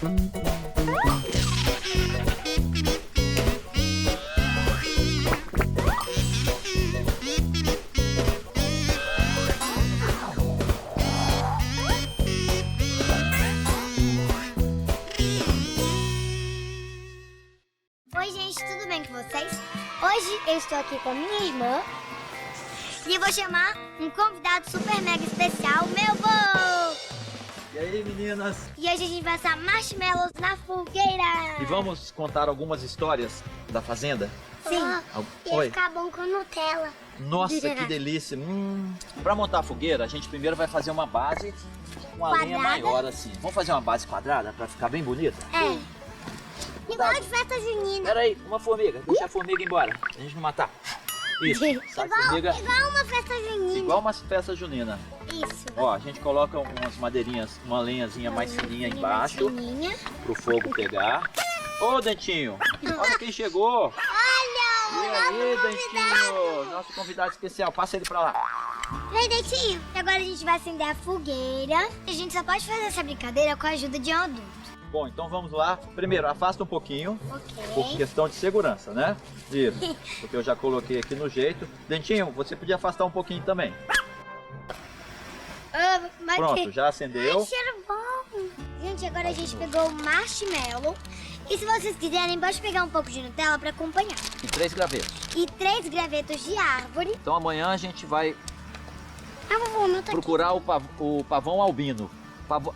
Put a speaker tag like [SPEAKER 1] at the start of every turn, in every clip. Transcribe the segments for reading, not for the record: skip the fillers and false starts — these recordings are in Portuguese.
[SPEAKER 1] Oi, gente, tudo bem com vocês? Hoje eu estou aqui com a minha irmã e eu vou chamar um convidado super mega especial, meu vô!
[SPEAKER 2] E aí, meninas?
[SPEAKER 1] E hoje a gente vai assar marshmallows na fogueira!
[SPEAKER 2] E vamos contar algumas histórias da fazenda?
[SPEAKER 1] Sim!
[SPEAKER 2] Oi.
[SPEAKER 1] Ia ficar bom com Nutella.
[SPEAKER 2] Nossa, que delícia! Pra montar a fogueira, a gente primeiro vai fazer uma base, uma lenha maior assim. Vamos fazer uma base quadrada pra ficar bem bonita?
[SPEAKER 1] É. Igual de festa junina.
[SPEAKER 2] Peraí, uma formiga. Deixa a formiga embora, pra gente não matar. Isso, sai formiga.
[SPEAKER 1] Igual uma festa junina.
[SPEAKER 2] Igual uma festa junina.
[SPEAKER 1] Isso.
[SPEAKER 2] Ó, a gente coloca umas madeirinhas, uma lenhazinha mais fininha embaixo, pro fogo pegar. Ô, Dentinho, olha quem chegou.
[SPEAKER 1] Olha,
[SPEAKER 2] E aí, Dentinho, nosso convidado especial, passa ele pra lá.
[SPEAKER 1] Vem, Dentinho. E agora a gente vai acender a fogueira. A gente só pode fazer essa brincadeira com a ajuda de um adulto.
[SPEAKER 2] Bom, então vamos lá. Primeiro, afasta um pouquinho, por
[SPEAKER 1] Ok.
[SPEAKER 2] questão de segurança, né? Isso, porque eu já coloquei aqui no jeito. Dentinho, você podia afastar um pouquinho também.
[SPEAKER 1] Mas
[SPEAKER 2] Pronto, já acendeu.
[SPEAKER 1] Ai, cheiro bom. Gente, agora a gente pegou o marshmallow. E se vocês quiserem, pode pegar um pouco de Nutella pra acompanhar.
[SPEAKER 2] E 3 gravetos.
[SPEAKER 1] E 3 gravetos de árvore.
[SPEAKER 2] Então amanhã a gente vai
[SPEAKER 1] Ah, vovô, não tá
[SPEAKER 2] procurar o pavão albino.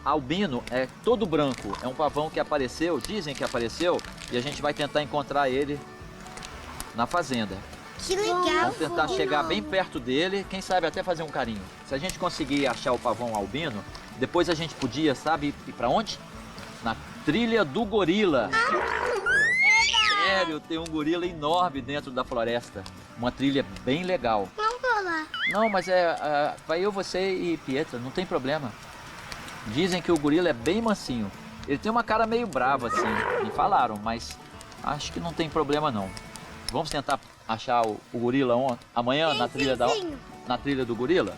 [SPEAKER 2] Albino é todo branco, é um pavão que apareceu, dizem que apareceu, e a gente vai tentar encontrar ele na fazenda.
[SPEAKER 1] Que legal.
[SPEAKER 2] Vamos tentar chegar bem perto dele, quem sabe até fazer um carinho. Se a gente conseguir achar o pavão albino, depois a gente podia, sabe, ir pra onde? Na trilha do gorila. Sério, tem um gorila enorme dentro da floresta. Uma trilha bem legal.
[SPEAKER 1] Vamos pra lá.
[SPEAKER 2] Não, mas vai eu, você e Pietra, não tem problema. Dizem que o gorila é bem mansinho. Ele tem uma cara meio brava assim, me falaram, mas acho que não tem problema não. Vamos tentar achar o gorila amanhã na trilha, na trilha do gorila?